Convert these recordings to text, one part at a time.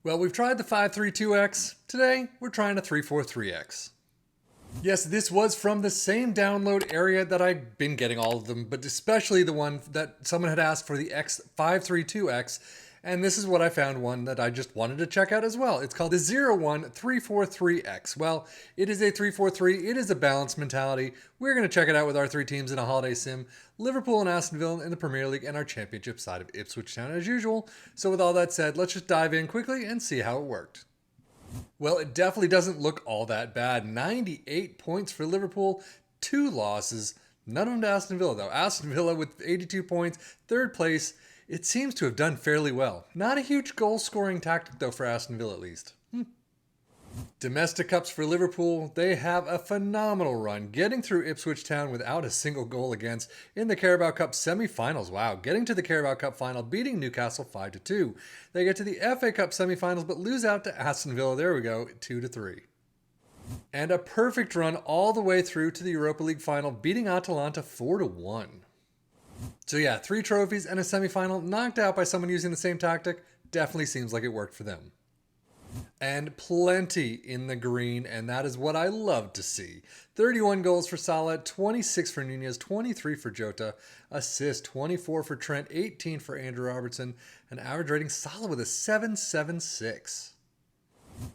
Well, we've tried the 532X. Today, we're trying a 343X. Yes, this was from the same download area that I've been getting all of them, but especially the one that someone had asked for the X532X, and this is what I found, one that I just wanted to check out as well. It's called the 01343X. Well, it is a 343, it is a balanced mentality. We're going to check it out with our three teams in a holiday sim, Liverpool and Aston Villa in the Premier League, and our championship side of Ipswich Town as usual. So with all that said, let's just dive in quickly and see how it worked. Well, it definitely doesn't look all that bad. 98 points for Liverpool, 2 losses, none of them to Aston Villa though. Aston Villa with 82 points, third place. It seems to have done fairly well. Not a huge goal scoring tactic though for Aston Villa at least. Domestic Cups for Liverpool, they have a phenomenal run, getting through Ipswich Town without a single goal against in the Carabao Cup semi-finals. Wow, getting to the Carabao Cup final, beating Newcastle 5-2. They get to the FA Cup semi-finals, but lose out to Aston Villa, there we go, 2-3. And a perfect run all the way through to the Europa League final, beating Atalanta 4-1. So yeah, 3 trophies and a semi-final, knocked out by someone using the same tactic. Definitely seems like it worked for them. And plenty in the green, and that is what I love to see. 31 goals for Salah, 26 for Nunez, 23 for Jota, assist 24 for Trent, 18 for Andrew Robertson, and average rating Salah with a 7.76.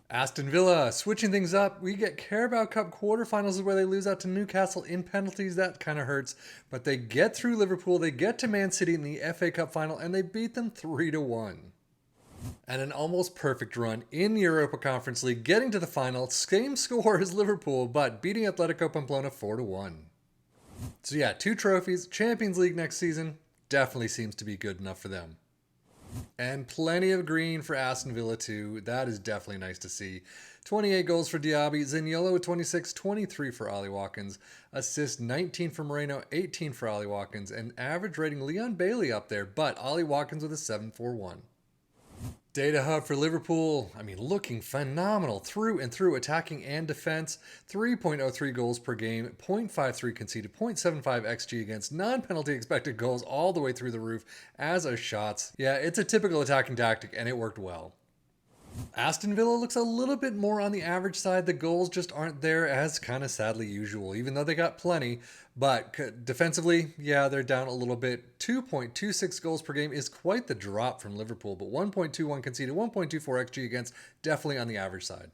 Aston Villa, switching things up, we get Carabao Cup quarterfinals where they lose out to Newcastle in penalties. That kind of hurts, but they get through Liverpool, they get to Man City in the FA Cup final, and they beat them 3-1. And an almost perfect run in the Europa Conference League, getting to the final, same score as Liverpool, but beating Atletico Pamplona 4-1. So yeah, 2 trophies, Champions League next season, definitely seems to be good enough for them. And plenty of green for Aston Villa too, that is definitely nice to see. 28 goals for Diaby, Zaniolo with 26, 23 for Ollie Watkins, assist 19 for Moreno, 18 for Ollie Watkins, and average rating Leon Bailey up there, but Ollie Watkins with a 7.41. Data hub for Liverpool, looking phenomenal through and through, attacking and defense. 3.03 goals per game, 0.53 conceded, 0.75 xG against, non-penalty expected goals all the way through the roof as are shots. Yeah, it's a typical attacking tactic and it worked well. Aston Villa looks a little bit more on the average side. The goals just aren't there, as kind of sadly usual, even though they got plenty. But defensively, yeah, they're down a little bit. 2.26 goals per game is quite the drop from Liverpool, but 1.21 conceded, 1.24 xG against, definitely on the average side.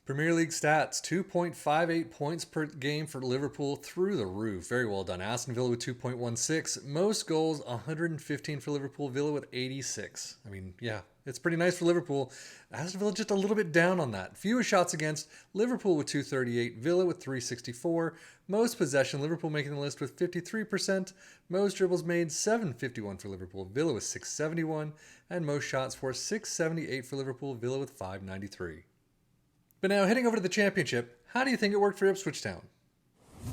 Premier League stats, 2.58 points per game for Liverpool, through the roof. Very well done. Aston Villa with 2.16. Most goals, 115 for Liverpool. Villa with 86. Yeah, it's pretty nice for Liverpool. Aston Villa just a little bit down on that. Fewest shots against, Liverpool with 238. Villa with 364. Most possession, Liverpool making the list with 53%. Most dribbles made, 751 for Liverpool. Villa with 671. And most shots for 678 for Liverpool. Villa with 593. But now, heading over to the championship, how do you think it worked for Ipswich Town?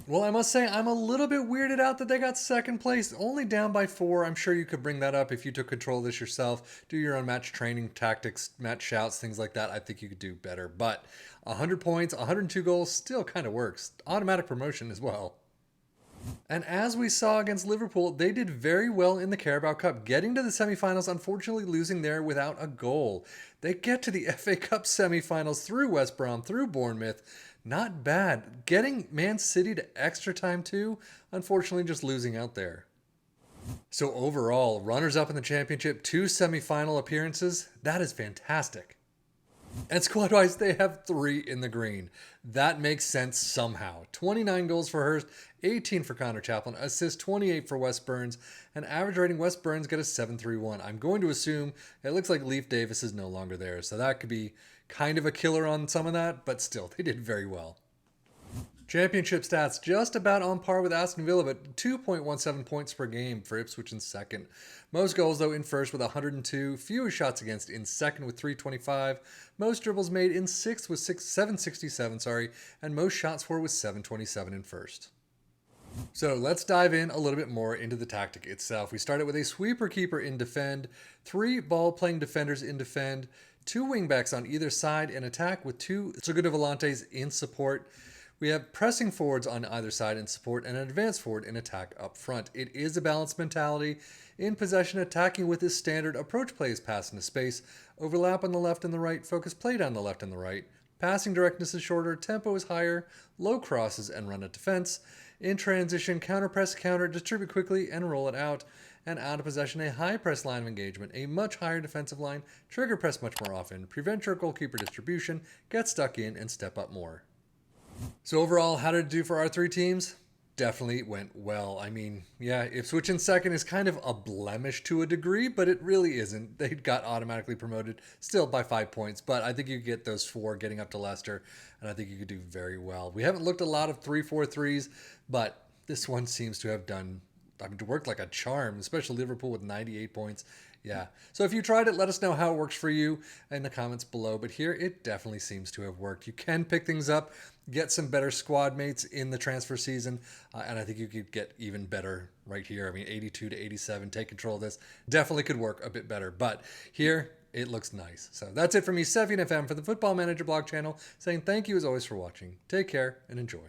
Well, I must say, I'm a little bit weirded out that they got second place, only down by 4. I'm sure you could bring that up if you took control of this yourself, do your own match training tactics, match shouts, things like that. I think you could do better. But 100 points, 102 goals still kind of works. Automatic promotion as well. And as we saw against Liverpool, they did very well in the Carabao Cup, getting to the semi-finals, unfortunately losing there without a goal. They get to the FA Cup semi-finals through West Brom, through Bournemouth. Not bad. Getting Man City to extra time too, unfortunately just losing out there. So overall, runners-up in the championship, 2 semi-final appearances. That is fantastic. And squad-wise, they have 3 in the green. That makes sense somehow. 29 goals for Hurst, 18 for Connor Chaplin, assist 28 for Wes Burns, and average rating Wes Burns get a 7.31. I'm going to assume it looks like Leif Davis is no longer there, so that could be kind of a killer on some of that, but still, they did very well. Championship stats just about on par with Aston Villa, but 2.17 points per game for Ipswich in second. Most goals, though, in first with 102. Fewest shots against in second with 325. Most dribbles made in sixth with 767, and most shots for was 727 in first. So let's dive in a little bit more into the tactic itself. We started with a sweeper keeper in defend, 3 ball-playing defenders in defend, 2 wingbacks on either side in attack with 2 Segundo Volantes in support. We have pressing forwards on either side in support and an advanced forward in attack up front. It is a balanced mentality. In possession, attacking with his standard approach plays pass into space, overlap on the left and the right, focus play down the left and the right. Passing directness is shorter, tempo is higher, low crosses and run at defense. In transition, counter press, counter, distribute quickly and roll it out. And out of possession, a high press line of engagement, a much higher defensive line, trigger press much more often, prevent your goalkeeper distribution, get stuck in, and step up more. So overall, how did it do for our three teams? Definitely went well. I mean, yeah, Ipswich in second is kind of a blemish to a degree, but it really isn't. They got automatically promoted still by 5 points, but I think you get those 4 getting up to Leicester, and I think you could do very well. We haven't looked at a lot of 3-4-3s, but this one seems to have worked like a charm, especially Liverpool with 98 points. Yeah. So if you tried it, let us know how it works for you in the comments below. But here, it definitely seems to have worked. You can pick things up, get some better squad mates in the transfer season, and I think you could get even better right here. I mean, 82 to 87, take control of this. Definitely could work a bit better. But here, it looks nice. So that's it for me, Sefian FM, for the Football Manager blog channel, saying thank you as always for watching. Take care and enjoy.